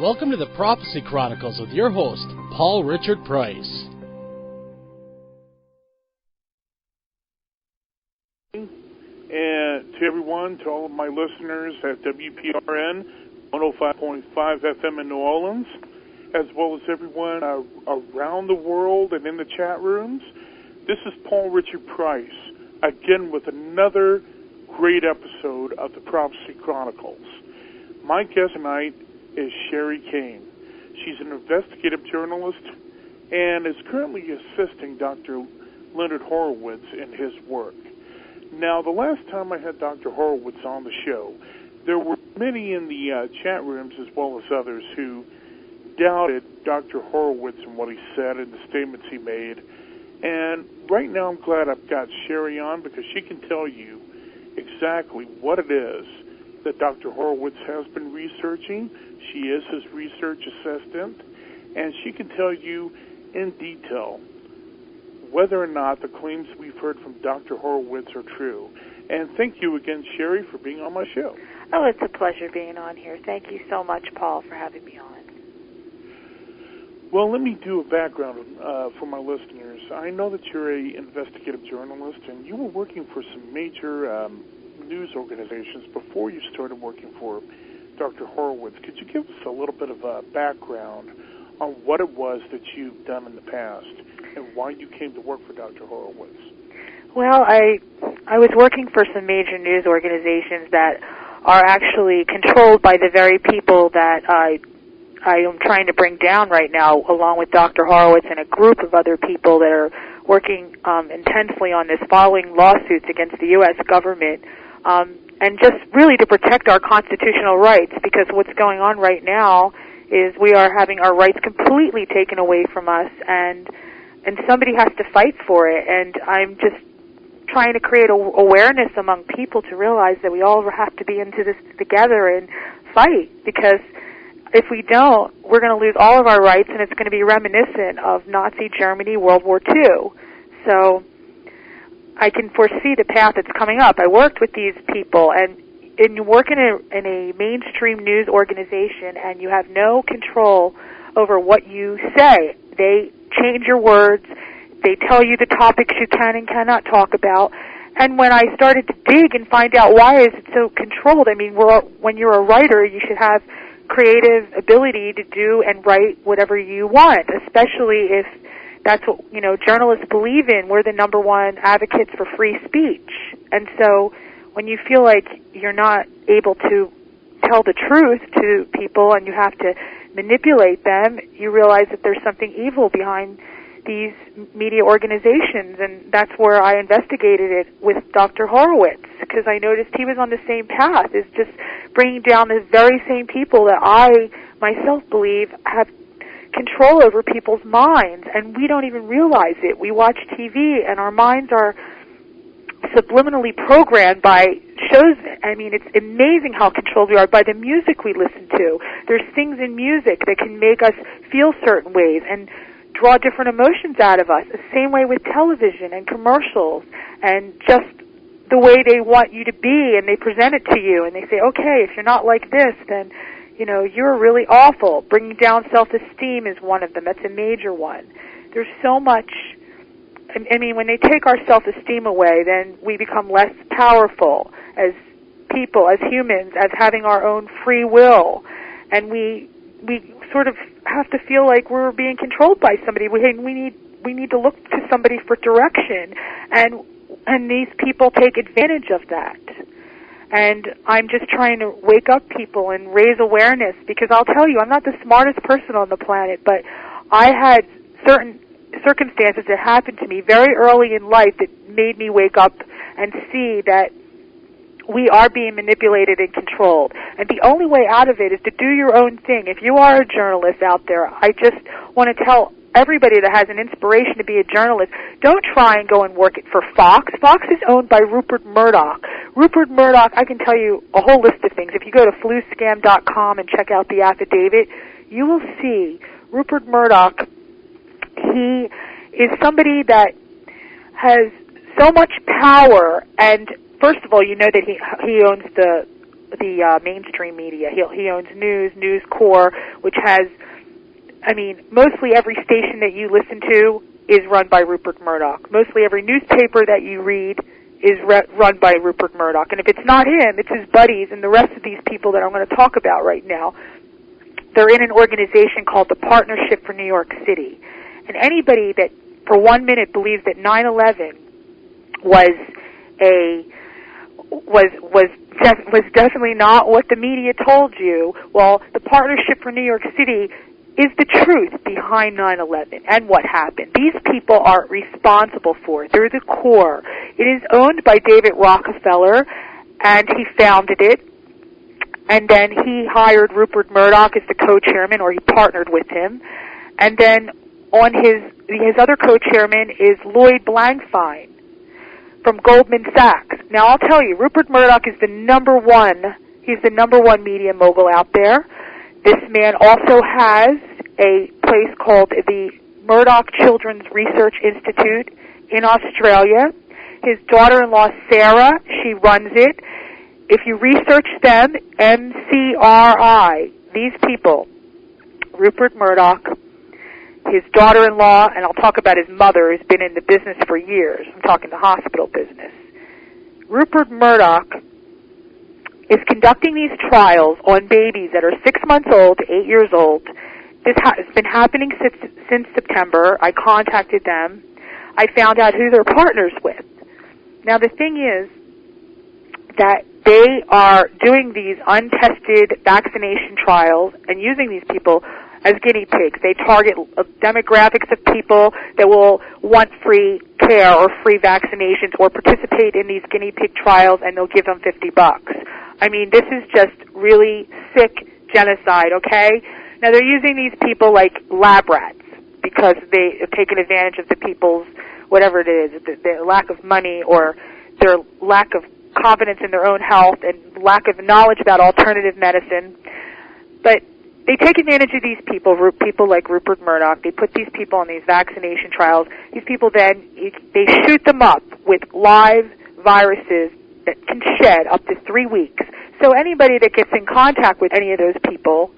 Welcome to the Prophecy Chronicles with your host, Paul Richard Price. And to everyone, to all of my listeners at WPRN 105.5 FM in New Orleans, as well as everyone around the world and in the chat rooms, this is Paul Richard Price, again with another great episode of the Prophecy Chronicles. My guest tonight is Sherry Kane. She's an investigative journalist and is currently assisting Dr. Leonard Horowitz in his work. Now, the last time I had Dr. Horowitz on the show, there were many in the chat rooms as well as others who doubted Dr. Horowitz and what he said and the statements he made. And right now I'm glad I've got Sherry on because she can tell you exactly what it is that Dr. Horowitz has been researching. She is his research assistant, and she can tell you in detail whether or not the claims we've heard from Dr. Horowitz are true. And thank you again, Sherry, for being on my show. Oh, it's a pleasure being on here. Thank you so much, Paul, for having me on. Well, let me do a background for my listeners. I know that you're an investigative journalist, and you were working for some major news organizations before you started working for Dr. Horowitz. Could you give us a little bit of a background on what it was that you've done in the past and why you came to work for Dr. Horowitz? Well, I was working for some major news organizations that are actually controlled by the very people that I am trying to bring down right now, along with Dr. Horowitz and a group of other people that are working intensely on this, following lawsuits against the U.S. government, and just really to protect our constitutional rights, because what's going on right now is we are having our rights completely taken away from us, and somebody has to fight for it. And I'm just trying to create awareness among people to realize that we all have to be into this together and fight, because if we don't, we're going to lose all of our rights, and it's going to be reminiscent of Nazi Germany, World War II. So I can foresee the path that's coming up. I worked with these people, and you work in a mainstream news organization, and you have no control over what you say. They change your words. They tell you the topics you can and cannot talk about. And when I started to dig and find out why is it so controlled, I mean, when you're a writer, you should have creative ability to do and write whatever you want, especially if that's what, journalists believe in. We're the number one advocates for free speech. And so when you feel like you're not able to tell the truth to people and you have to manipulate them, you realize that there's something evil behind these media organizations, and that's where I investigated it with Dr. Horowitz, because I noticed he was on the same path, is just bringing down the very same people that I myself believe have control over people's minds, and we don't even realize it. We watch TV, and our minds are subliminally programmed by shows. I mean, it's amazing how controlled we are by the music we listen to. There's things in music that can make us feel certain ways and draw different emotions out of us. The same way with television and commercials and just the way they want you to be, and they present it to you, and they say, okay, if you're not like this, then, you're really awful. Bringing down self-esteem is one of them. That's a major one. There's so much. I mean, when they take our self-esteem away, then we become less powerful as people, as humans, as having our own free will, and we sort of have to feel like we're being controlled by somebody. We need to look to somebody for direction, and these people take advantage of that. And I'm just trying to wake up people and raise awareness, because I'll tell you, I'm not the smartest person on the planet, but I had certain circumstances that happened to me very early in life that made me wake up and see that we are being manipulated and controlled. And the only way out of it is to do your own thing. If you are a journalist out there, I just want to tell everybody that has an inspiration to be a journalist, don't try and go and work it for Fox. Fox is owned by Rupert Murdoch. Rupert Murdoch, I can tell you a whole list of things. If you go to fluscam.com and check out the affidavit, you will see Rupert Murdoch. He is somebody that has so much power, and first of all, you know that he owns the the mainstream media. He owns News Corp, which has, I mean, mostly every station that you listen to is run by Rupert Murdoch. Mostly every newspaper that you read is run by Rupert Murdoch. And if it's not him, it's his buddies and the rest of these people that I'm going to talk about right now. They're in an organization called the Partnership for New York City. And anybody that for 1 minute believes that 9/11 was definitely not what the media told you, well, the Partnership for New York City is the truth behind 9/11 and what happened. These people are responsible for it. They're the core. It is owned by David Rockefeller, and he founded it. And then he hired Rupert Murdoch as the co-chairman, or he partnered with him. And then on his other co-chairman is Lloyd Blankfein from Goldman Sachs. Now I'll tell you, Rupert Murdoch is the number one. He's the number one media mogul out there. This man also has a place called the Murdoch Children's Research Institute in Australia. His daughter-in-law, Sarah, she runs it. If you research them, MCRI, these people, Rupert Murdoch, his daughter-in-law, and I'll talk about his mother, who's been in the business for years. I'm talking the hospital business. Rupert Murdoch is conducting these trials on babies that are 6 months old to 8 years old. This has been happening since September. I contacted them. I found out who they're partners with. Now, the thing is that they are doing these untested vaccination trials and using these people as guinea pigs. They target demographics of people that will want free care or free vaccinations or participate in these guinea pig trials, and they'll give them $50. I mean, this is just really sick genocide, okay? Now, they're using these people like lab rats because they have taken advantage of the people's, whatever it is, their lack of money or their lack of confidence in their own health and lack of knowledge about alternative medicine. But they take advantage of these people like Rupert Murdoch. They put these people on these vaccination trials. These people then, they shoot them up with live viruses that can shed up to 3 weeks. So anybody that gets in contact with any of those people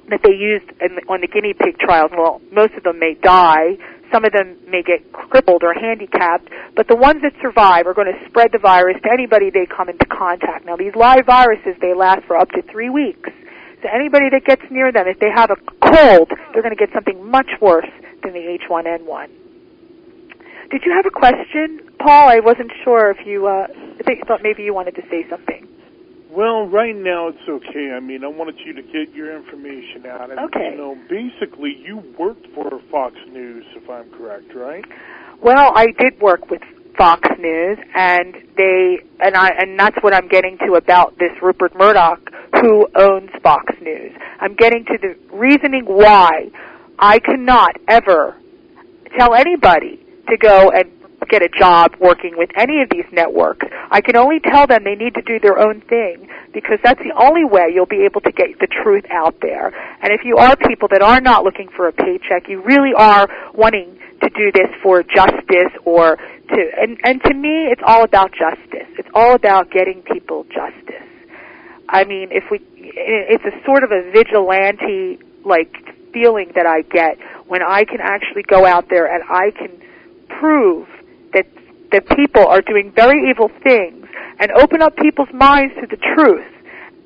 that they used on the guinea pig trials, well, most of them may die. Some of them may get crippled or handicapped. But the ones that survive are going to spread the virus to anybody they come into contact. Now, these live viruses, they last for up to 3 weeks. So anybody that gets near them, if they have a cold, they're going to get something much worse than the H1N1. Did you have a question, Paul? I wasn't sure if you, I thought maybe you wanted to say something. Well, right now it's okay. I mean, I wanted you to get your information out. And, okay. You know, basically you worked for Fox News, if I'm correct, right? Well, I did work with Fox News, and that's what I'm getting to about this Rupert Murdoch, who owns Fox News. I'm getting to the reasoning why I cannot ever tell anybody to go and get a job working with any of these networks. I can only tell them they need to do their own thing, because that's the only way you'll be able to get the truth out there. And if you are people that are not looking for a paycheck, you really are wanting to do this for justice or to, and to me, it's all about justice. It's all about getting people justice. I mean, it's a sort of a vigilante, like, feeling that I get when I can actually go out there and I can prove that people are doing very evil things and open up people's minds to the truth.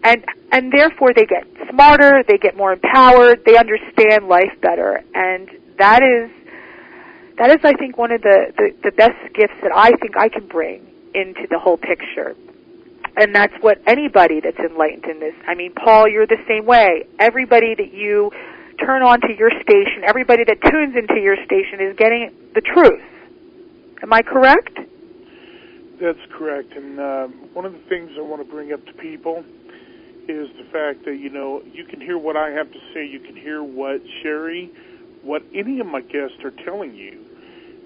And therefore they get smarter, they get more empowered, they understand life better. And that is I think one of the best gifts that I think I can bring into the whole picture. And that's what anybody that's enlightened in this, I mean, Paul, you're the same way. Everybody that you turn on to your station, everybody that tunes into your station is getting the truth. Am I correct? That's correct. And one of the things I want to bring up to people is the fact that, you know, you can hear what I have to say. You can hear what Sherry, what any of my guests are telling you.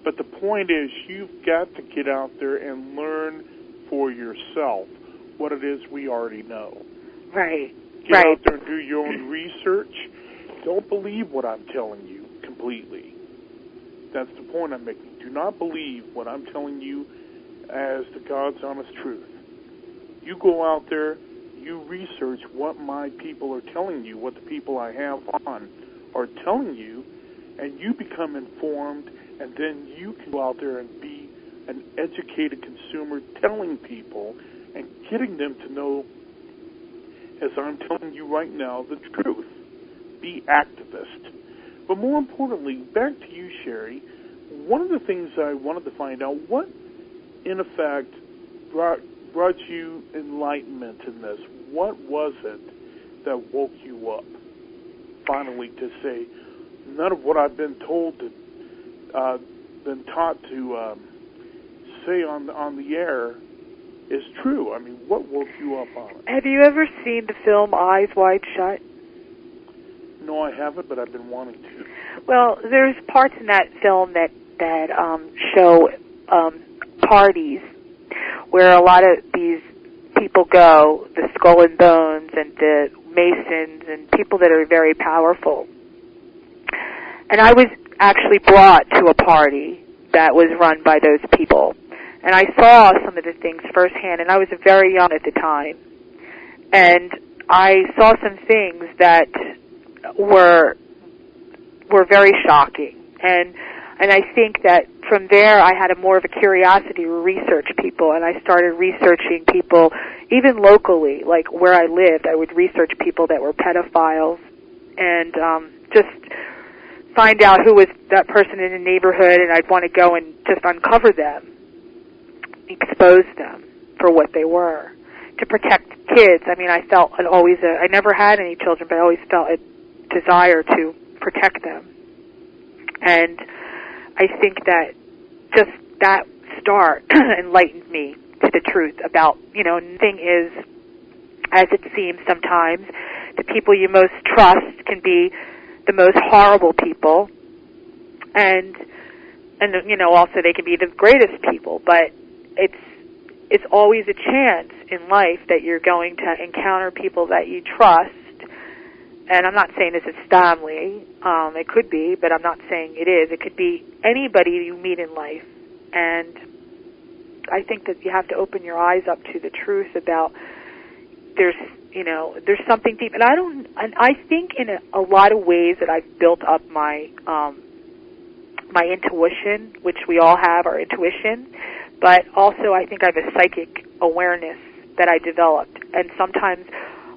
But the point is you've got to get out there and learn for yourself what it is we already know. Right. Get out there and do your own research. Don't believe what I'm telling you completely. That's the point I'm making. Do not believe what I'm telling you as the God's honest truth. You go out there, you research what my people are telling you, what the people I have on are telling you, and you become informed, and then you can go out there and be an educated consumer telling people and getting them to know, as I'm telling you right now, the truth. Be activist. But more importantly, back to you, Sherry, one of the things I wanted to find out, what, in effect, brought you enlightenment in this? What was it that woke you up, finally, to say, none of what I've been told, been taught to say on the air is true? I mean, what woke you up on it? Have you ever seen the film Eyes Wide Shut? No, I haven't, but I've been wanting to. Well, there's parts in that film that show parties where a lot of these people go, the Skull and Bones and the Masons and people that are very powerful. And I was actually brought to a party that was run by those people. And I saw some of the things firsthand, and I was very young at the time. And I saw some things that were very shocking. And I think that from there I had more of a curiosity to research people, and I started researching people even locally, like where I lived. I would research people that were pedophiles and just find out who was that person in the neighborhood, and I'd want to go and just uncover them, expose them for what they were, to protect kids. I mean, I felt I never had any children, but I always felt a desire to protect them. And I think that just that start enlightened me to the truth about, the thing is, as it seems sometimes, the people you most trust can be the most horrible people, and also they can be the greatest people, but it's always a chance in life that you're going to encounter people that you trust. And I'm not saying this is family. It could be, but I'm not saying it is. It could be anybody you meet in life. And I think that you have to open your eyes up to the truth about there's something deep. And I think in a lot of ways that I've built up my my intuition, which we all have, our intuition. But also I think I have a psychic awareness that I developed. And sometimes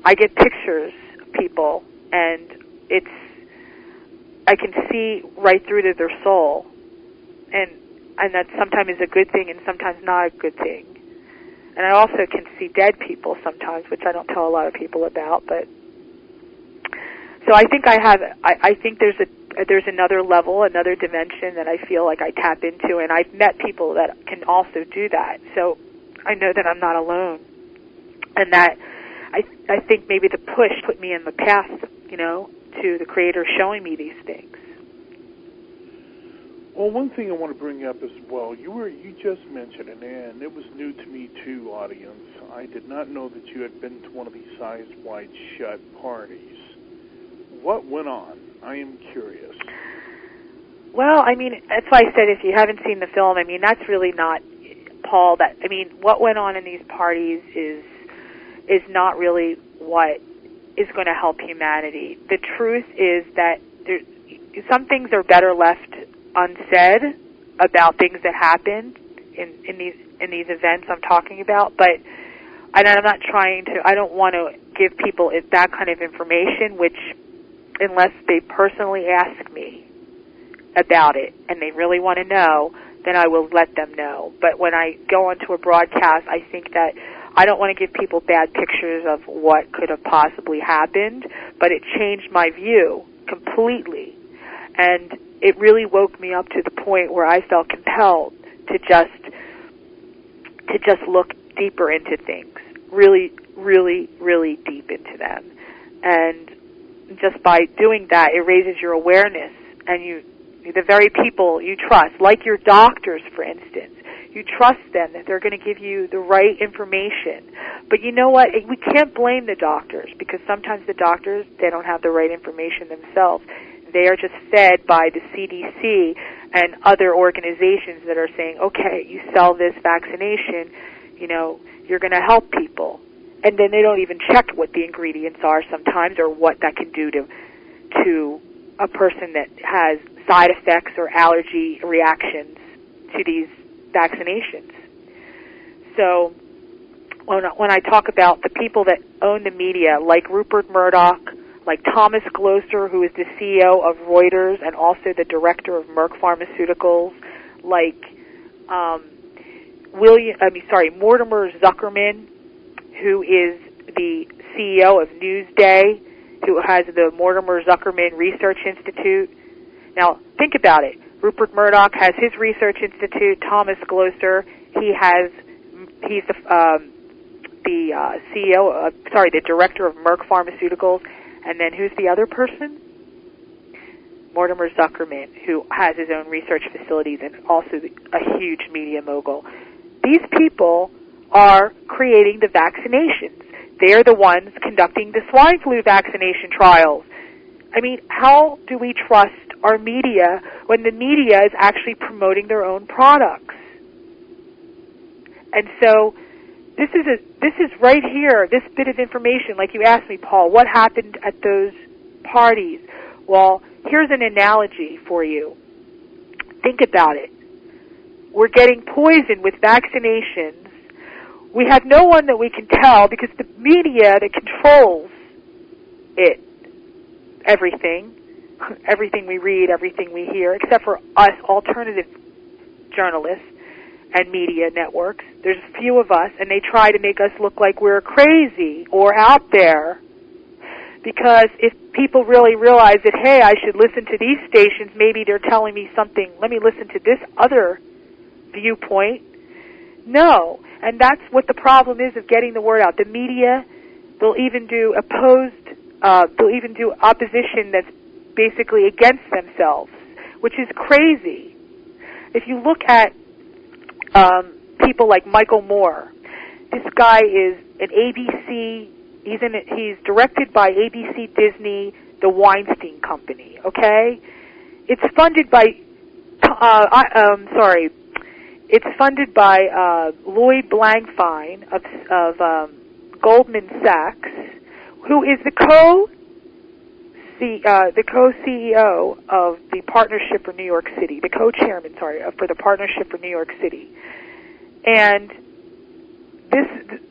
I get pictures of people, and I can see right through to their soul, and that sometimes is a good thing and sometimes not a good thing. And I also can see dead people sometimes, which I don't tell a lot of people about. But so I think I think there's another level, another dimension that I feel like I tap into, and I've met people that can also do that. So I know that I'm not alone, and that I think maybe the push put me in the path, to the Creator showing me these things. Well, one thing I want to bring up as well, you just mentioned it, and it was new to me too, audience. I did not know that you had been to one of these Eyes Wide Shut parties. What went on? I am curious. Well, I mean, that's why I said if you haven't seen the film, I mean, that's really not, Paul, what went on in these parties is not really what is going to help humanity. The truth is that some things are better left unsaid about things that happened in these events I'm talking about, but I'm not trying to, I don't want to give people that kind of information, which unless they personally ask me about it and they really want to know, then I will let them know. But when I go onto a broadcast, I think that I don't want to give people bad pictures of what could have possibly happened, but it changed my view completely. And it really woke me up to the point where I felt compelled to just look deeper into things, really, really, really deep into them. And just by doing that, it raises your awareness, and the very people you trust, like your doctors, for instance, you trust them that they're going to give you the right information. But you know what? We can't blame the doctors, because sometimes the doctors, they don't have the right information themselves. They are just fed by the CDC and other organizations that are saying, okay, you sell this vaccination, you're going to help people. and then they don't even check what the ingredients are sometimes, or what that can do to a person that has side effects or allergy reactions to these vaccinations. So when I talk about the people that own the media, like Rupert Murdoch, like Thomas Gloster, who is the CEO of Reuters and also the director of Merck Pharmaceuticals, like Mortimer Zuckerman, who is the CEO of Newsday, who has the Mortimer Zuckerman Research Institute. Now, think about it. Rupert Murdoch has his research institute. Thomas Gloster, he's the director of Merck Pharmaceuticals. And then who's the other person? Mortimer Zuckerman, who has his own research facilities and also a huge media mogul. These people are creating the vaccinations. They're the ones conducting the swine flu vaccination trials. I mean, how do we trust our media when the media is actually promoting their own products? And so this is right here, this bit of information, like you asked me, Paul, what happened at those parties? Well, here's an analogy for you. Think about it. We're getting poisoned with vaccinations. We have no one that we can tell because the media that controls it, everything we read, everything we hear, except for us alternative journalists and media networks. There's a few of us, and they try to make us look like we're crazy or out there. Because if people really realize that, hey, I should listen to these stations, maybe they're telling me something, let me listen to this other viewpoint. No. And that's what the problem is of getting the word out. The media, they'll even do opposition that's basically against themselves, which is crazy. If you look at people like Michael Moore, this guy is an ABC. He's directed by ABC, Disney, the Weinstein Company. Okay, it's funded by It's funded by Lloyd Blankfein of Goldman Sachs, who is the co-CEO of the Partnership for New York City, the co-chairman, for the Partnership for New York City. And this,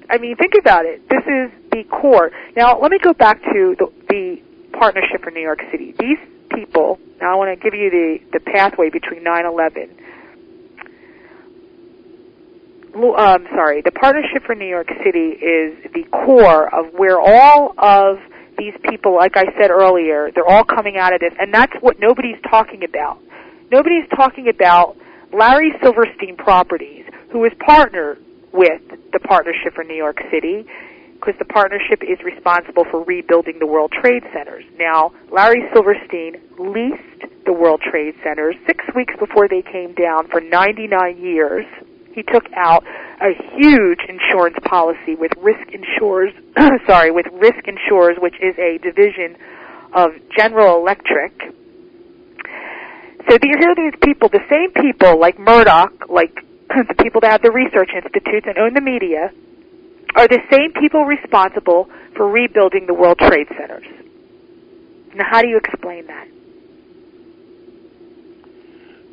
I mean, think about it. This is the core. Now, let me go back to the Partnership for New York City. These people, now I want to give you the pathway between 9/11. The Partnership for New York City is the core of where all of these people, like I said earlier, they're all coming out of this, and that's what nobody's talking about. Nobody's talking about Larry Silverstein Properties, who is partnered with the Partnership for New York City, because the partnership is responsible for rebuilding the World Trade Centers. Now, Larry Silverstein leased the World Trade Centers 6 weeks before they came down for 99 years. He took out a huge insurance policy with Risk Insurers, which is a division of General Electric. So here are these people, the same people like Murdoch, like the people that have the research institutes and own the media, are the same people responsible for rebuilding the World Trade Centers. Now, how do you explain that?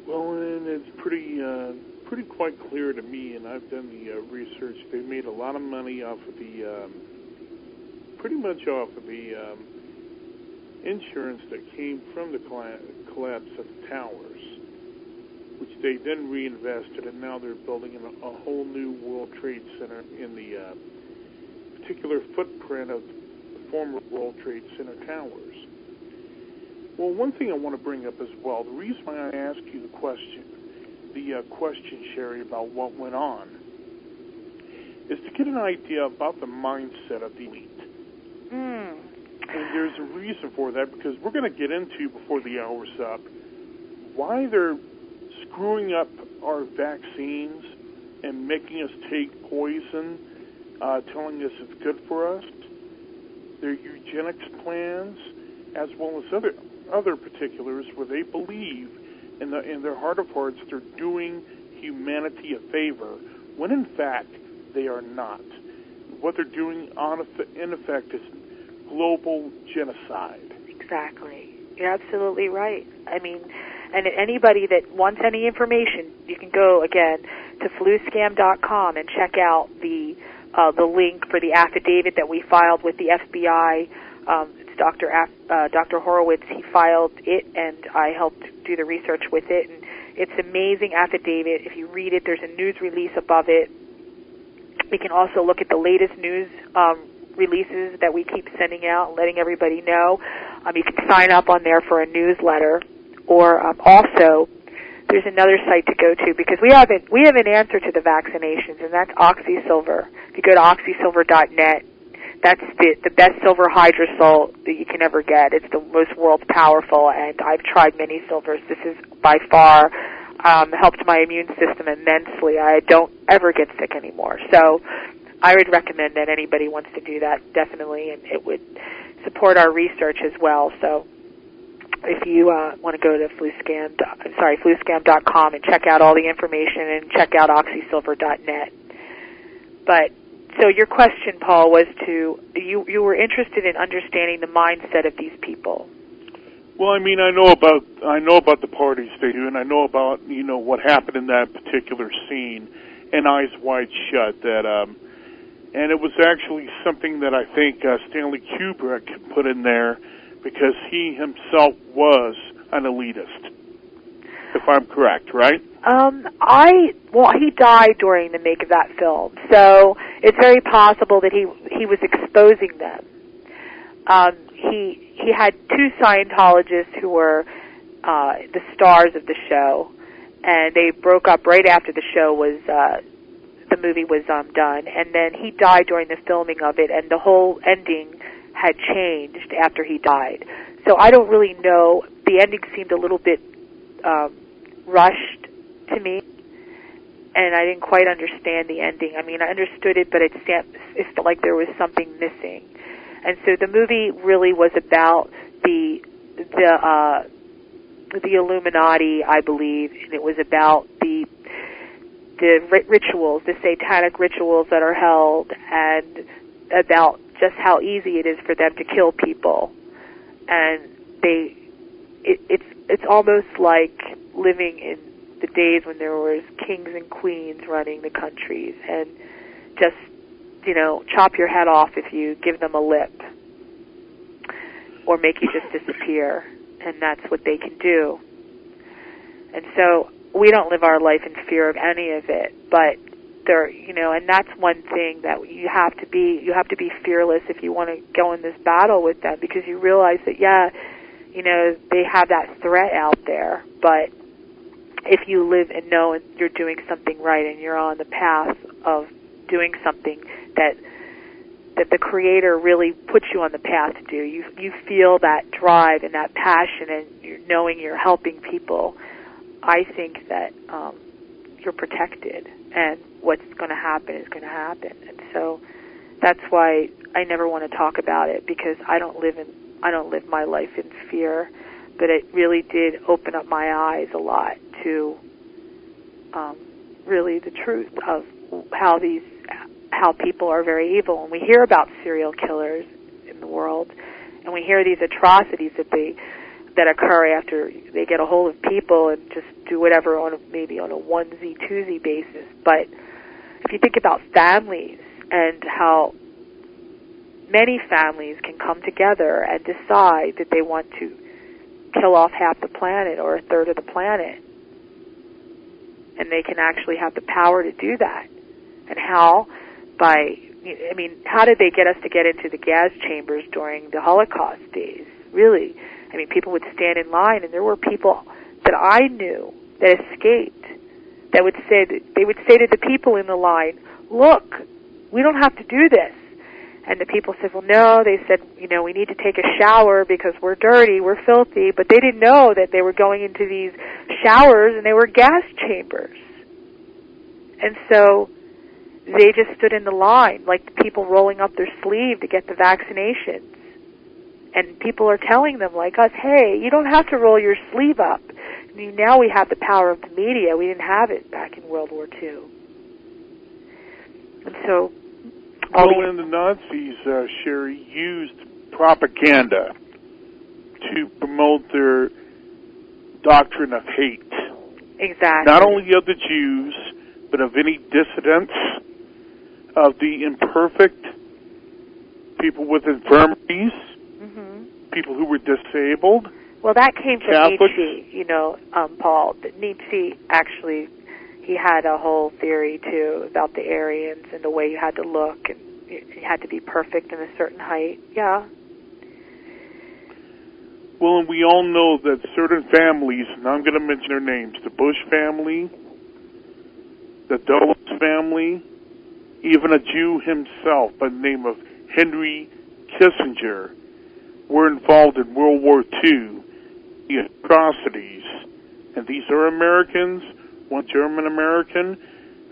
Well, and it's pretty quite clear to me, and I've done the research. They made a lot of money off of pretty much off of the insurance that came from the collapse of the towers, which they then reinvested, and now they're building a whole new World Trade Center in the particular footprint of the former World Trade Center towers. Well, one thing I want to bring up as well, the reason why I asked you the question, Sherry, about what went on, is to get an idea about the mindset of the elite. And there's a reason for that, because we're going to get into, before the hour's up, why they're screwing up our vaccines and making us take poison, telling us it's good for us, their eugenics plans, as well as other particulars where they believe in their heart of hearts they're doing humanity a favor, when in fact they are not. what they're doing in effect is global genocide. Exactly. You're absolutely right. I mean, and anybody that wants any information, you can go, again, to fluscam.com and check out the link for the affidavit that we filed with the FBI. It's Dr. Horowitz. He filed it, and I helped do the research with it. And it's an amazing affidavit. If you read it, there's a news release above it. You can also look at the latest news releases that we keep sending out, letting everybody know. You can sign up on there for a newsletter, or also there's another site to go to, because we have an answer to the vaccinations, and that's OxySilver. If you go to oxysilver.net, that's the best silver hydrosol that you can ever get. It's the most world's powerful, and I've tried many silvers. This is by far helped my immune system immensely. I don't ever get sick anymore. So I would recommend that anybody wants to do that, definitely, and it would support our research as well. So if you want to go to fluscam.com and check out all the information, and check out oxysilver.net. But so your question, Paul, was you were interested in understanding the mindset of these people. Well, I mean, I know about the parties they do, and I know about what happened in that particular scene in Eyes Wide Shut. And it was actually something that I think Stanley Kubrick put in there, because he himself was an elitist, if I'm correct, right? He died during the make of that film, so it's very possible that he was exposing them. He had two Scientologists who were the stars of the show, and they broke up right after the show was the movie was done, and then he died during the filming of it, and the whole ending had changed after he died. So I don't really know. The ending seemed a little bit rushed to me, and I didn't quite understand the ending. I mean, I understood it, but it felt like there was something missing. And so the movie really was about the Illuminati, I believe, and it was about the rituals, the satanic rituals that are held, and about just how easy it is for them to kill people. And it's almost like living in the days when there was kings and queens running the countries, and just, chop your head off if you give them a lip, or make you just disappear, and that's what they can do. And so we don't live our life in fear of any of it, but and that's one thing that you have to be fearless if you want to go in this battle with them, because you realize that, they have that threat out there, but if you live and know and you're doing something right, and you're on the path of doing something that the Creator really puts you on the path to do, you feel that drive and that passion, and knowing you're helping people, I think that you're protected, and what's going to happen is going to happen. And so that's why I never want to talk about it, because I don't live my life in fear. But it really did open up my eyes a lot to really the truth of how people are very evil. And we hear about serial killers in the world, and we hear these atrocities that occur after they get a hold of people and just do whatever maybe on a onesie, twosie basis. But if you think about families and how many families can come together and decide that they want to kill off half the planet or a third of the planet, and they can actually have the power to do that. And how? How did they get us to get into the gas chambers during the Holocaust days? Really? People would stand in line, and there were people that I knew that escaped that would say to the people in the line, "Look, we don't have to do this." And the people said, "Well, no." They said, "We need to take a shower because we're dirty, we're filthy." But they didn't know that they were going into these showers, and they were gas chambers. And so they just stood in the line, like the people rolling up their sleeve to get the vaccinations. And people are telling them, like us, "Hey, you don't have to roll your sleeve up." Now we have the power of the media. We didn't have it back in World War II. And so Well, and the Nazis, Sherry, used propaganda to promote their doctrine of hate. Exactly. Not only of the Jews, but of any dissidents, of the imperfect, people with infirmities, people who were disabled. Well, that came from Catholics. Nietzsche, Paul. Nietzsche actually, he had a whole theory, too, about the Aryans and the way you had to look, and you had to be perfect in a certain height. Yeah. Well, and we all know that certain families, and I'm going to mention their names, the Bush family, the Dulles family, even a Jew himself by the name of Henry Kissinger, were involved in World War II, the atrocities. And these are Americans, one German-American,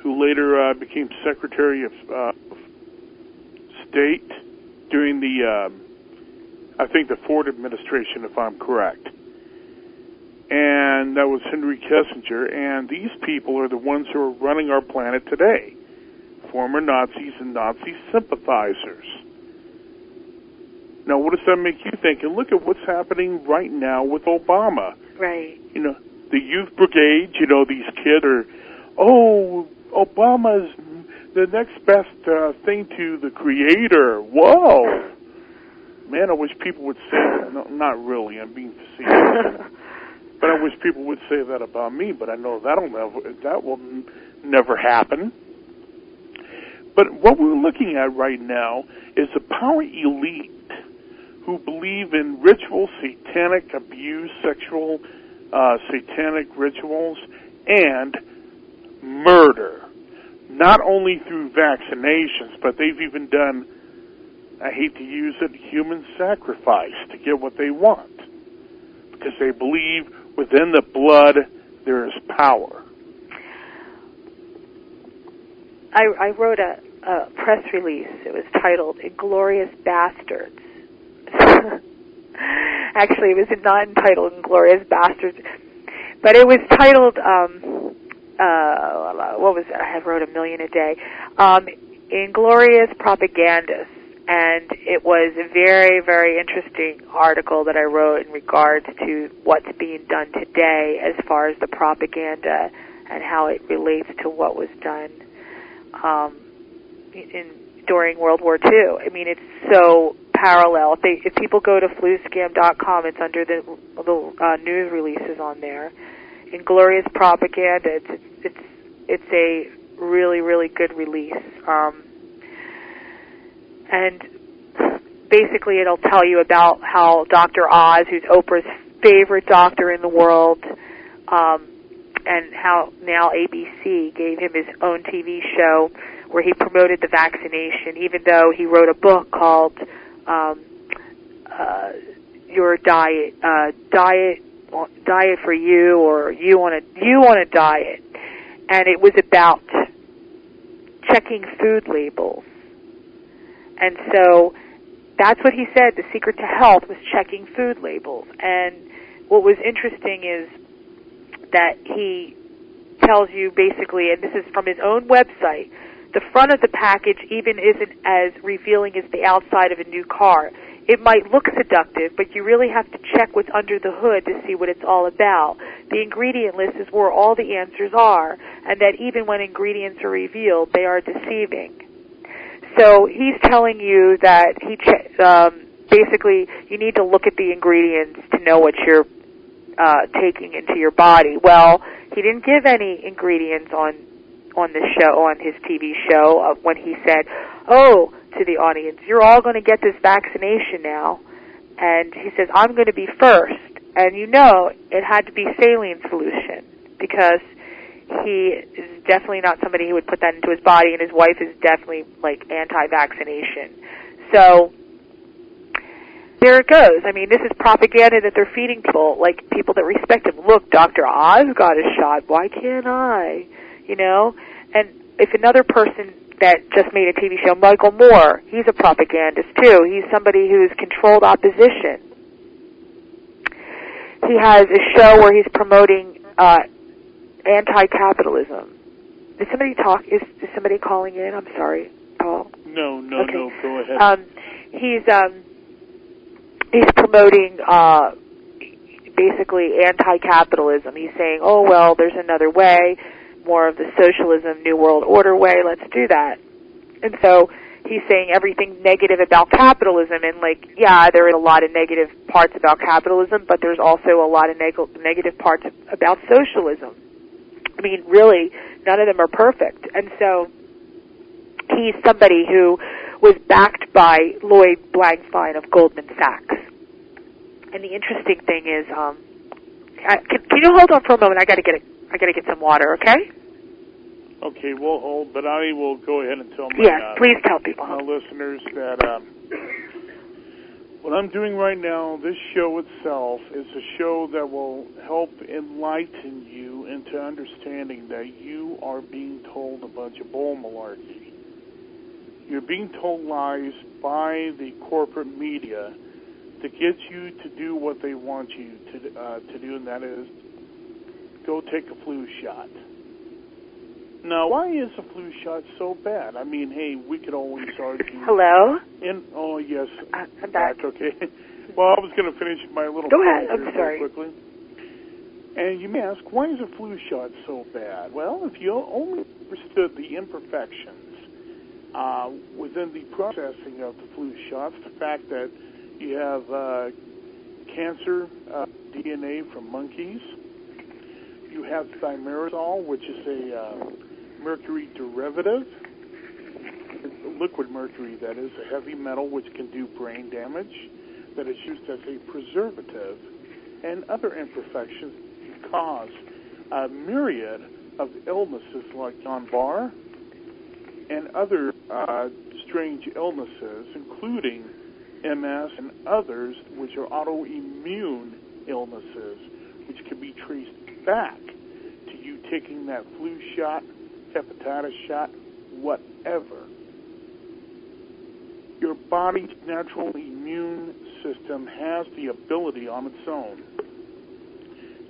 who later became Secretary of State during the, I think, the Ford administration, if I'm correct. And that was Henry Kissinger. And these people are the ones who are running our planet today, former Nazis and Nazi sympathizers. Now, what does that make you think? And look at what's happening right now with Obama. Right. The youth brigade, these kids are, Obama's the next best thing to the creator. Whoa. Man, I wish people would say that. No, not really. I'm being facetious. But I wish people would say that about me, but I know that will never happen. But what we're looking at right now is the power elite who believe in ritual, satanic abuse, sexual satanic rituals, and murder. Not only through vaccinations, but they've even done, I hate to use it, human sacrifice to get what they want. Because they believe within the blood there is power. I wrote a press release. It was titled Inglorious Bastards. Actually, it was not entitled Inglorious Bastards, but it was titled, what was it? I wrote a million a day. Inglorious Propagandists. And it was a very, very interesting article that I wrote in regards to what's being done today as far as the propaganda and how it relates to what was done during World War II. I mean, it's so parallel. If people go to fluscam.com, it's under the news releases on there. Inglorious Propaganda. It's a really, really good release. And basically it'll tell you about how Dr. Oz, who's Oprah's favorite doctor in the world, and how now ABC gave him his own TV show where he promoted the vaccination, even though he wrote a book called Your Diet for You, or You Want a Diet. And it was about checking food labels. And so that's what he said. The secret to health was checking food labels. And what was interesting is that he tells you basically, and this is from his own website, the front of the package even isn't as revealing as the outside of a new car. It might look seductive, but you really have to check what's under the hood to see what it's all about. The ingredient list is where all the answers are, and that even when ingredients are revealed, they are deceiving. So he's telling you that basically you need to look at the ingredients to know what you're taking into your body. Well, he didn't give any ingredients on the show, on his TV show, when he said, to the audience, you're all going to get this vaccination now. And he says, I'm going to be first. And it had to be saline solution, because he is definitely not somebody who would put that into his body, and his wife is definitely, anti-vaccination. So there it goes. I mean, this is propaganda that they're feeding people, people that respect him. Look, Dr. Oz got a shot. Why can't I? And if another person that just made a TV show, Michael Moore, he's a propagandist, too. He's somebody who's controlled opposition. He has a show where he's promoting anti-capitalism. Is somebody calling in? I'm sorry, Paul. No, Okay. go ahead. He's promoting basically anti-capitalism. He's saying, oh, well, there's another way, more of the socialism, New World Order way, let's do that. And so he's saying everything negative about capitalism, and like, yeah, there are a lot of negative parts about capitalism, but there's also a lot of negative parts about socialism. I mean, really, none of them are perfect. And so he's somebody who was backed by Lloyd Blankfein of Goldman Sachs. And the interesting thing is, can you hold on for a moment? I got to get some water, okay? Okay, we'll hold, but I will go ahead and tell please tell people. my listeners that what I'm doing right now, this show itself, is a show that will help enlighten you into understanding that you are being told a bunch of bull malarkey. You're being told lies by the corporate media to get you to do what they want you to do, and that is go take a flu shot. Now, why is a flu shot so bad? I mean, hey, we could always argue. Hello? Oh, yes. I'm back. Okay. Well, I was going to finish my little Go ahead. point I'm sorry. quickly. And you may ask, why is a flu shot so bad? Well, if you only understood the imperfections within the processing of the flu shots, the fact that you have cancer DNA from monkeys, you have thimerosal, which is a mercury derivative, liquid mercury, that is, a heavy metal which can do brain damage, that is used as a preservative, and other imperfections can cause a myriad of illnesses like Guillain-Barré and other strange illnesses, including MS and others, which are autoimmune illnesses, which can be traced back to you taking that flu shot, hepatitis shot, whatever. Your body's natural immune system has the ability on its own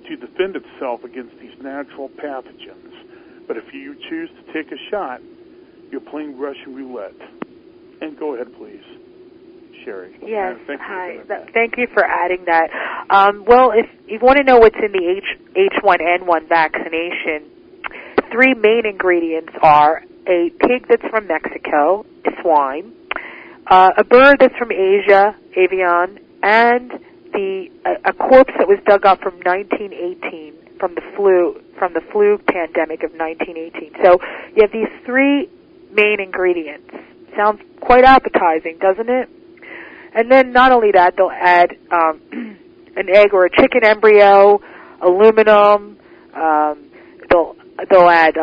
to defend itself against these natural pathogens. But if you choose to take a shot, you're playing Russian roulette. And go ahead, please, Sherry. Yes, hi. Thank you for adding that. Well, if you want to know what's in the H1N1 vaccination, 3 main ingredients are a pig that's from Mexico, swine, a bird that's from Asia, avian, and a corpse that was dug up from 1918 from the flu pandemic of 1918. So you have these 3 main ingredients. Sounds quite appetizing, doesn't it? And then not only that, they'll add an egg or a chicken embryo, aluminum. They'll add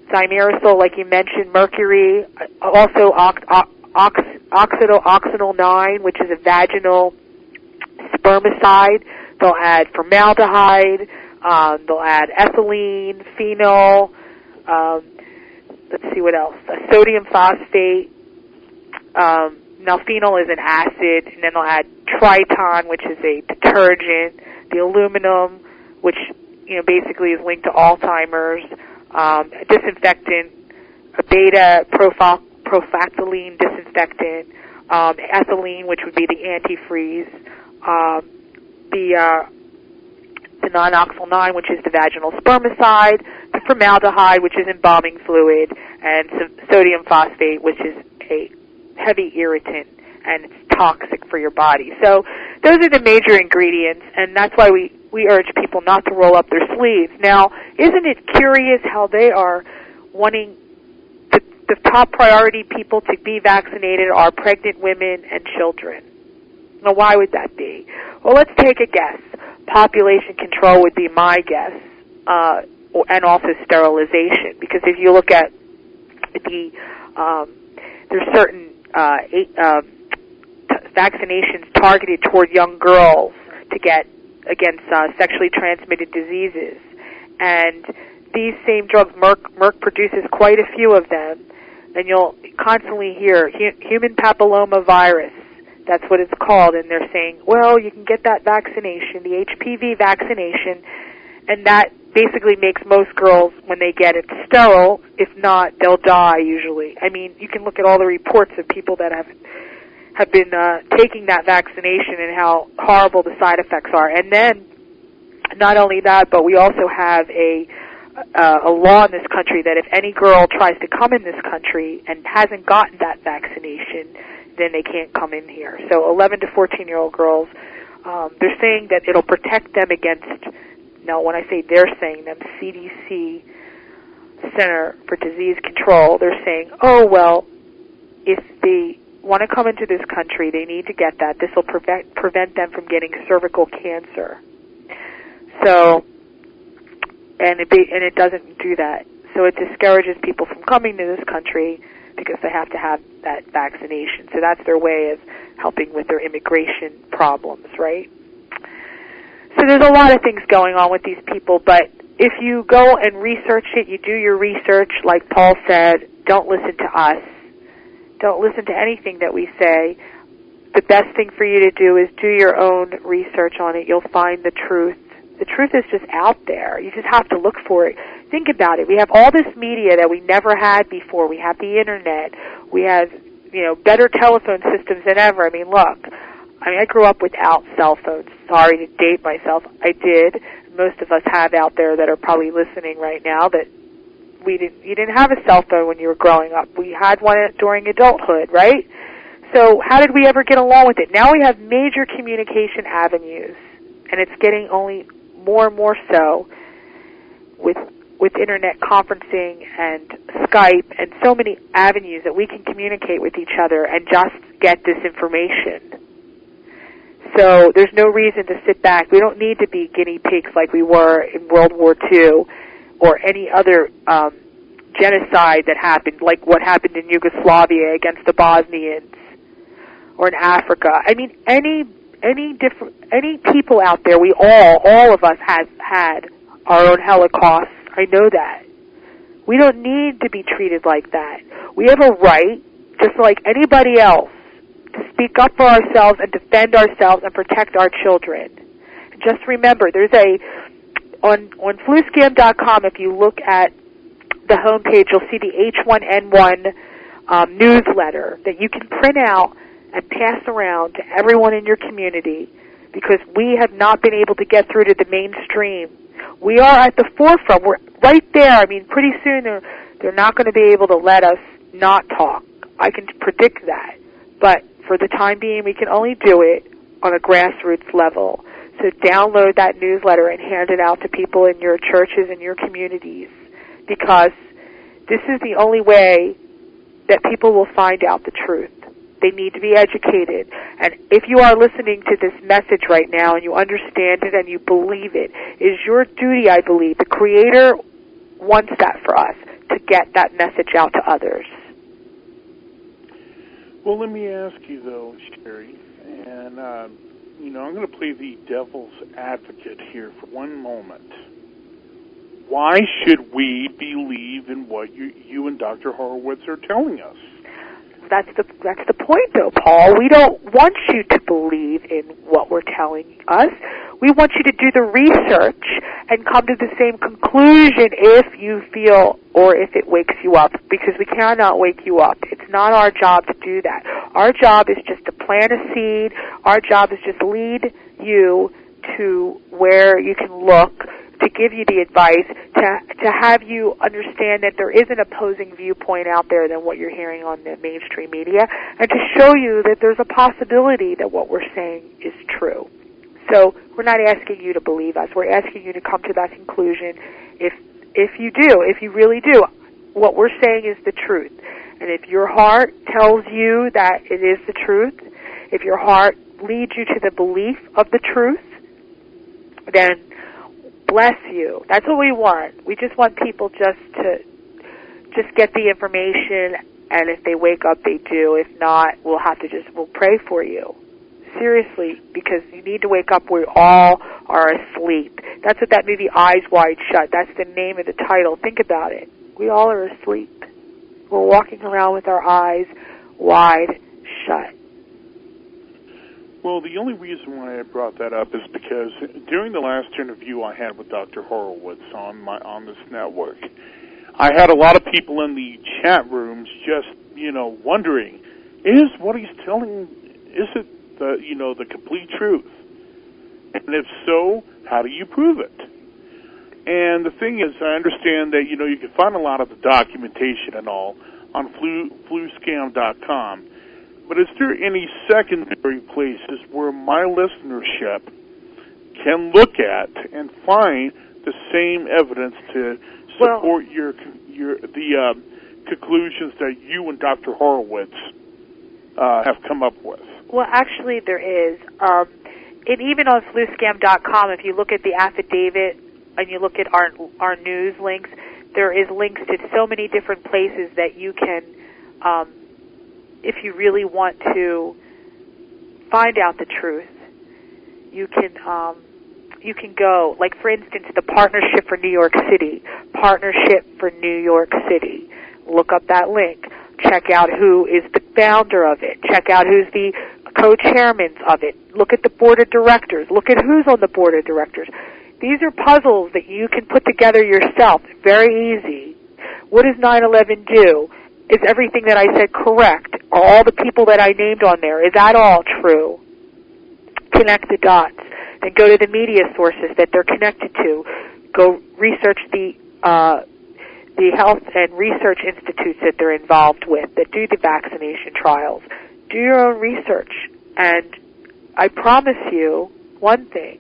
thimerosal, like you mentioned, mercury, also oxidol 9, which is a vaginal spermicide. They'll add formaldehyde. They'll add ethylene, phenol. Let's see what else. Sodium phosphate. Now, phenol is an acid, and then they'll add triton, which is a detergent, the aluminum, which basically is linked to Alzheimer's, a disinfectant, a beta profactoline disinfectant, ethylene, which would be the antifreeze, the non-oxyl 9, which is the vaginal spermicide, the formaldehyde, which is embalming fluid, and some sodium phosphate, which is a heavy irritant, and it's toxic for your body. So those are the major ingredients, and that's why we urge people not to roll up their sleeves. Now, isn't it curious how they are wanting the top priority people to be vaccinated are pregnant women and children? Now, why would that be? Well, let's take a guess. Population control would be my guess, and also sterilization, because if you look at there's certain vaccinations targeted toward young girls to get against sexually transmitted diseases, and these same drugs, Merck produces quite a few of them, and you'll constantly hear human papilloma virus. That's what it's called, and they're saying, well, you can get that vaccination, the HPV vaccination, and that basically makes most girls, when they get it, sterile. If not, they'll die usually. I mean, you can look at all the reports of people that have been taking that vaccination and how horrible the side effects are. And then, not only that, but we also have a law in this country that if any girl tries to come in this country and hasn't gotten that vaccination, then they can't come in here. So 11 to 14-year-old girls, they're saying that it'll protect them against, now when I say they're saying them, CDC, Center for Disease Control, they're saying, oh, well, if they want to come into this country, they need to get that. This will prevent them from getting cervical cancer. So, and it doesn't do that. So it discourages people from coming to this country because they have to have that vaccination. So that's their way of helping with their immigration problems, right? So there's a lot of things going on with these people, but if you go and research it, you do your research, like Paul said, don't listen to us. Don't listen to anything that we say. The best thing for you to do is do your own research on it. You'll find the truth. The truth is just out there. You just have to look for it. Think about it. We have all this media that we never had before. We have the Internet. We have, better telephone systems than ever. I mean, look. I grew up without cell phones. Sorry to date myself. I did. Most of us have out there that are probably listening right now that you didn't have a cell phone when you were growing up. We had one during adulthood, right? So how did we ever get along with it? Now we have major communication avenues, and it's getting only more and more so with Internet conferencing and Skype and so many avenues that we can communicate with each other and just get this information. So there's no reason to sit back. We don't need to be guinea pigs like we were in World War II or any other genocide that happened, like what happened in Yugoslavia against the Bosnians or in Africa. I mean, any people out there, we all of us have had our own Holocaust. I know that. We don't need to be treated like that. We have a right, just like anybody else, to speak up for ourselves and defend ourselves and protect our children. And just remember, there's on fluscam.com, if you look at the homepage, you'll see the H1N1 newsletter that you can print out and pass around to everyone in your community, because we have not been able to get through to the mainstream. We are at the forefront. We're right there. I mean, pretty soon they're not going to be able to let us not talk. I can predict that. But for the time being, we can only do it on a grassroots level. So download that newsletter and hand it out to people in your churches and your communities, because this is the only way that people will find out the truth. They need to be educated. And if you are listening to this message right now and you understand it and you believe it, it is your duty, I believe. The Creator wants that for us, to get that message out to others. Well, let me ask you, though, Sherry, and, I'm going to play the devil's advocate here for one moment. Why should we believe in what you and Dr. Horowitz are telling us? That's the point, though, Paul. We don't want you to believe in what we're telling us. We want you to do the research and come to the same conclusion if you feel or if it wakes you up, because we cannot wake you up. It's not our job to do that. Our job is just to plant a seed. Our job is just lead you to where you can look, to give you the advice, to have you understand that there is an opposing viewpoint out there than what you're hearing on the mainstream media, and to show you that there's a possibility that what we're saying is true. So we're not asking you to believe us. We're asking you to come to that conclusion if you really do. What we're saying is the truth. And if your heart tells you that it is the truth, if your heart leads you to the belief of the truth, then bless you. That's what we want. We just want people just to get the information, and if they wake up, they do. If not, we'll pray for you. Seriously, because you need to wake up. We all are asleep. That's what that movie Eyes Wide Shut, that's the name of the title. Think about it. We all are asleep. We're walking around with our eyes wide shut. Well, the only reason why I brought that up is because during the last interview I had with Dr. Horowitz on this network, I had a lot of people in the chat rooms just, wondering, is what he's telling, is it the complete truth? And if so, how do you prove it? And the thing is, I understand that, you can find a lot of the documentation and all on fluscam.com. But is there any secondary places where my listenership can look at and find the same evidence to support the conclusions that you and Dr. Horowitz have come up with? Well, actually, there is. And even on fluscam.com, if you look at the affidavit and you look at our news links, there is links to so many different places that you can, if you really want to find out the truth, you can go. Like, for instance, the Partnership for New York City. Partnership for New York City. Look up that link. Check out who is the founder of it. Check out who's the co-chairmen of it. Look at the board of directors. Look at who's on the board of directors. These are puzzles that you can put together yourself. Very easy. What does 9/11 do? Is everything that I said correct? Are all the people that I named on there, is that all true? Connect the dots. Then go to the media sources that they're connected to. Go research the health and research institutes that they're involved with that do the vaccination trials. Do your own research. And I promise you one thing,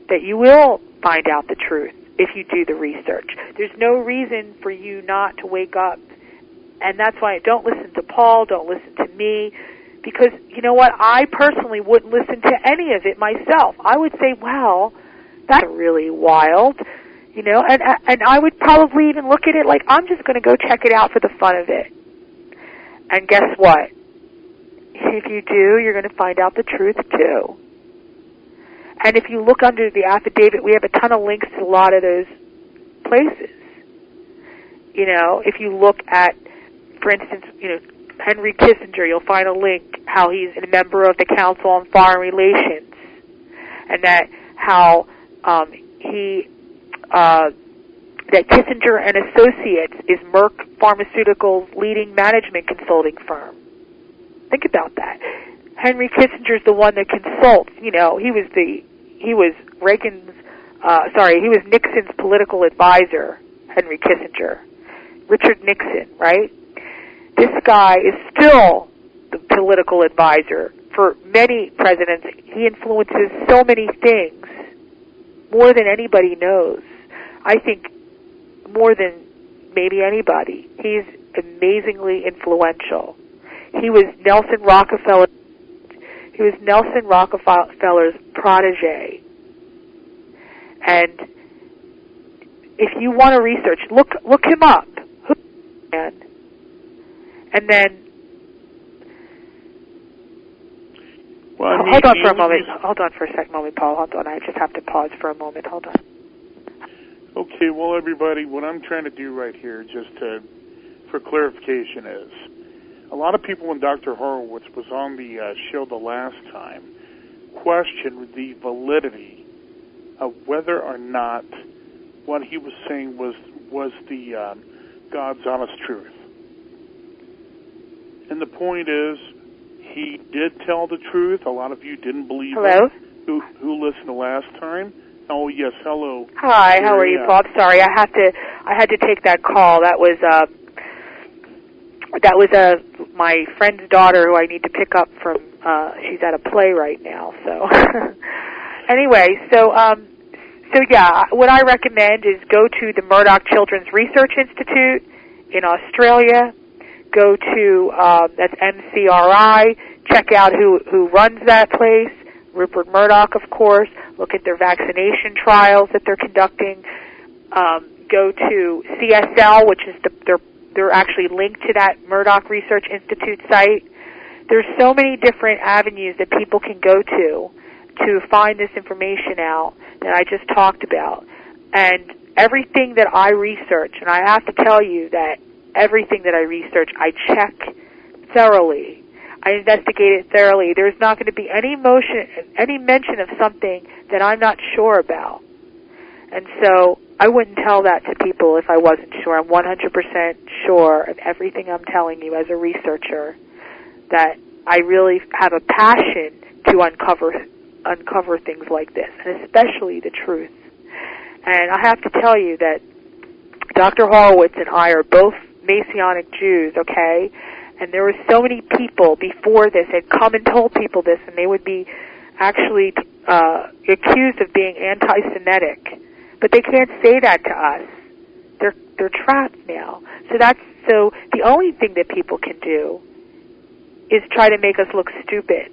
that you will find out the truth if you do the research. There's no reason for you not to wake up. And that's why don't listen to Paul, don't listen to me, because you know what? I personally wouldn't listen to any of it myself. I would say, well, that's really wild, and I would probably even look at it like, I'm just going to go check it out for the fun of it. And guess what? If you do, you're going to find out the truth too. And if you look under the affidavit, we have a ton of links to a lot of those places. If you look at, for instance, Henry Kissinger, you'll find a link how he's a member of the Council on Foreign Relations, and that how that Kissinger and Associates is Merck Pharmaceuticals' leading management consulting firm. Think about that. Henry Kissinger's the one that consults. He was Nixon's political advisor, Henry Kissinger. Richard Nixon, right? This guy is still the political advisor for many presidents. He influences so many things, more than anybody knows. I think more than maybe anybody. He's amazingly influential. He was Nelson Rockefeller's protege. And if you want to research, look him up. And then, hold on for a moment. Hold on for a second, Paul. Hold on. I just have to pause for a moment. Hold on. Okay, well, everybody, what I'm trying to do right here, for clarification, is a lot of people when Dr. Horowitz was on the show the last time questioned the validity of whether or not what he was saying was the God's honest truth. And the point is, he did tell the truth. A lot of you didn't believe Hello? him who listened the last time. Oh, yes, hello. Hi, how are you, Paul? I'm sorry, I had to take that call. That was my friend's daughter who I need to pick up from. She's at a play right now. So anyway, so yeah, what I recommend is go to the Murdoch Children's Research Institute in Australia. Go to that's MCRI. Check out who runs that place. Rupert Murdoch, of course. Look at their vaccination trials that they're conducting. Go to CSL, which is they're actually linked to that Murdoch Research Institute site. There's so many different avenues that people can go to find this information out that I just talked about. And everything that I research, and I have to tell you that everything that I research, I check thoroughly. I investigate it thoroughly. There's not going to be any mention of something that I'm not sure about. And so I wouldn't tell that to people if I wasn't sure. I'm 100% sure of everything I'm telling you as a researcher, that I really have a passion to uncover things like this, and especially the truth. And I have to tell you that Dr. Horowitz and I are both Messianic Jews, okay? And there were so many people before this had come and told people this, and they would be actually accused of being anti-Semitic. But they can't say that to us. They're trapped now. So the only thing that people can do is try to make us look stupid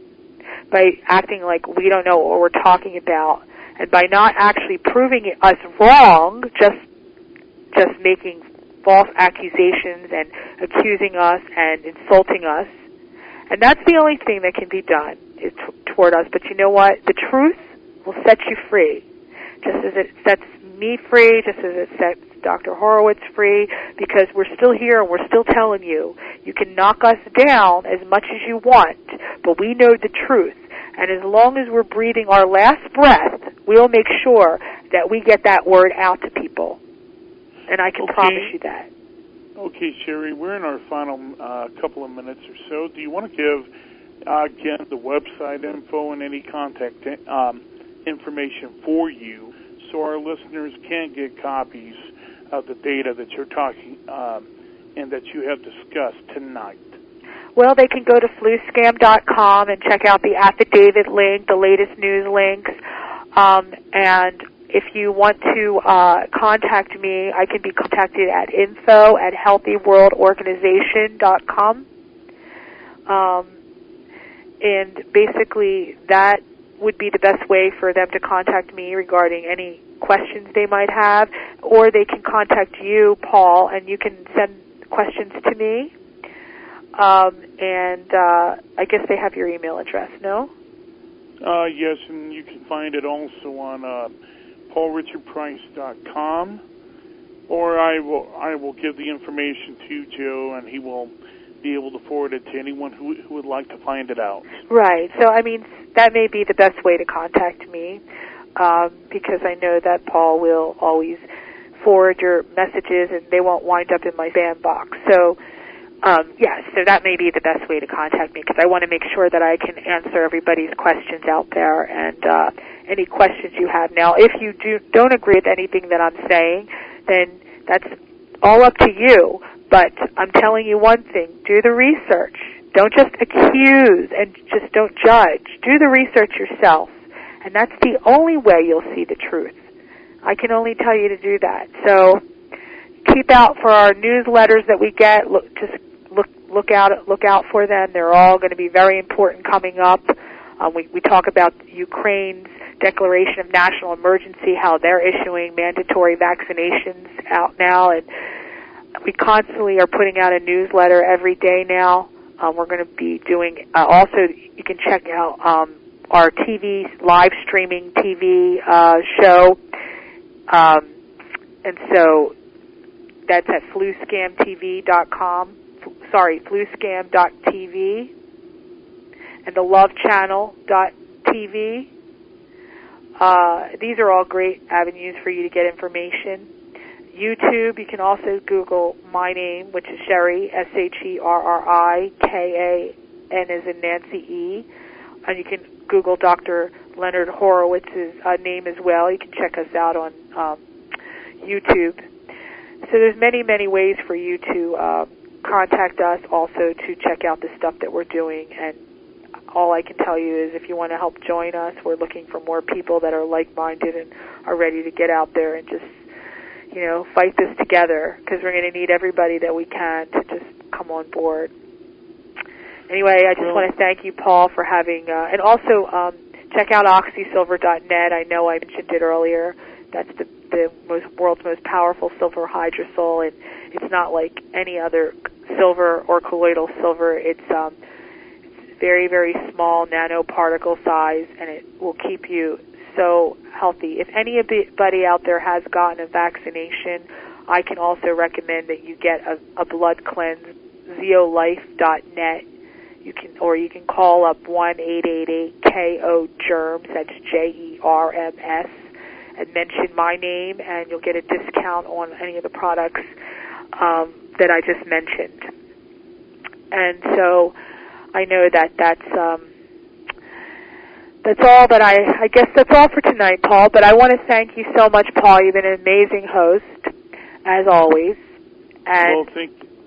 by acting like we don't know what we're talking about, and by not actually proving us wrong, just making false accusations and accusing us and insulting us. And that's the only thing that can be done is toward us. But you know what? The truth will set you free, just as it sets me free, just as it sets Dr. Horowitz free, because we're still here and we're still telling you, you can knock us down as much as you want, but we know the truth. And as long as we're breathing our last breath, we'll make sure that we get that word out to people. And I can promise you that. Okay, Sherry, we're in our final couple of minutes or so. Do you want to give, again, the website info and any contact information for you so our listeners can get copies of the data that you're talking and that you have discussed tonight? Well, they can go to fluscam.com and check out the affidavit link, the latest news links, and if you want to contact me, I can be contacted at info@healthyworldorganization.com. And basically, that would be the best way for them to contact me regarding any questions they might have. Or they can contact you, Paul, and you can send questions to me. And I guess they have your email address, no? Yes, and you can find it also on paulrichardprice.com, or I will give the information to Joe, and he will be able to forward it to anyone who would like to find it out. Right. So, I mean, that may be the best way to contact me, because I know that Paul will always forward your messages, and they won't wind up in my spam box. So, yes, so that may be the best way to contact me, because I want to make sure that I can answer everybody's questions out there, and any questions you have. Now, if you don't agree with anything that I'm saying, then that's all up to you. But I'm telling you one thing, do the research. Don't just accuse and just don't judge. Do the research yourself. And that's the only way you'll see the truth. I can only tell you to do that. So keep out for our newsletters that we get. Look out for them. They're all going to be very important coming up. We talk about Ukraine's declaration of national emergency, how they're issuing mandatory vaccinations out now, and we constantly are putting out a newsletter every day now. We're going to be doing, also you can check out our TV, live streaming TV show, and so that's at fluscamtv.com, fluscam.tv, and the lovechannel.tv. These are all great avenues for you to get information. YouTube, you can also Google my name, which is Sherry, SHERRIKAN as in Nancy E. And you can Google Dr. Leonard Horowitz's name as well. You can check us out on YouTube. So there's many, many ways for you to contact us, also to check out the stuff that we're doing. And all I can tell you is if you want to help join us, we're looking for more people that are like-minded and are ready to get out there and just, fight this together, because we're going to need everybody that we can to just come on board. Anyway, I just want to thank you, Paul, for having, and also check out oxysilver.net. I know I mentioned it earlier. That's the world's most powerful silver hydrosol, and it's not like any other silver or colloidal silver. It's very, very small nanoparticle size, and it will keep you so healthy. If anybody out there has gotten a vaccination, I can also recommend that you get a blood cleanse, zeolife.net. You can call up 1-888-KO-GERMS, that's JERMS, and mention my name, and you'll get a discount on any of the products that I just mentioned. And so I know that's all that I guess that's all for tonight, Paul. But I want to thank you so much, Paul. You've been an amazing host, as always. And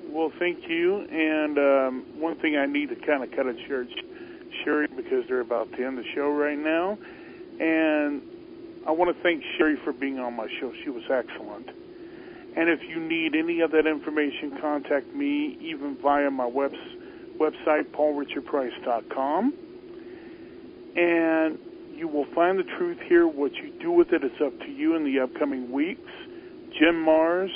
Well, thank you. And one thing I need to kind of cut it short, Sherry, because they're about to end the show right now. And I want to thank Sherry for being on my show. She was excellent. And if you need any of that information, contact me, even via my website, paulrichardprice.com. And you will find the truth here. What you do with it is up to you in the upcoming weeks. Jim Mars,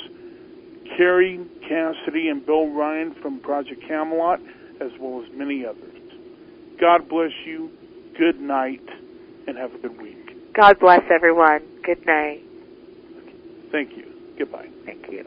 Carrie Cassidy, and Bill Ryan from Project Camelot, as well as many others. God bless you. Good night, and have a good week. God bless everyone. Good night. Thank you. Goodbye. Thank you.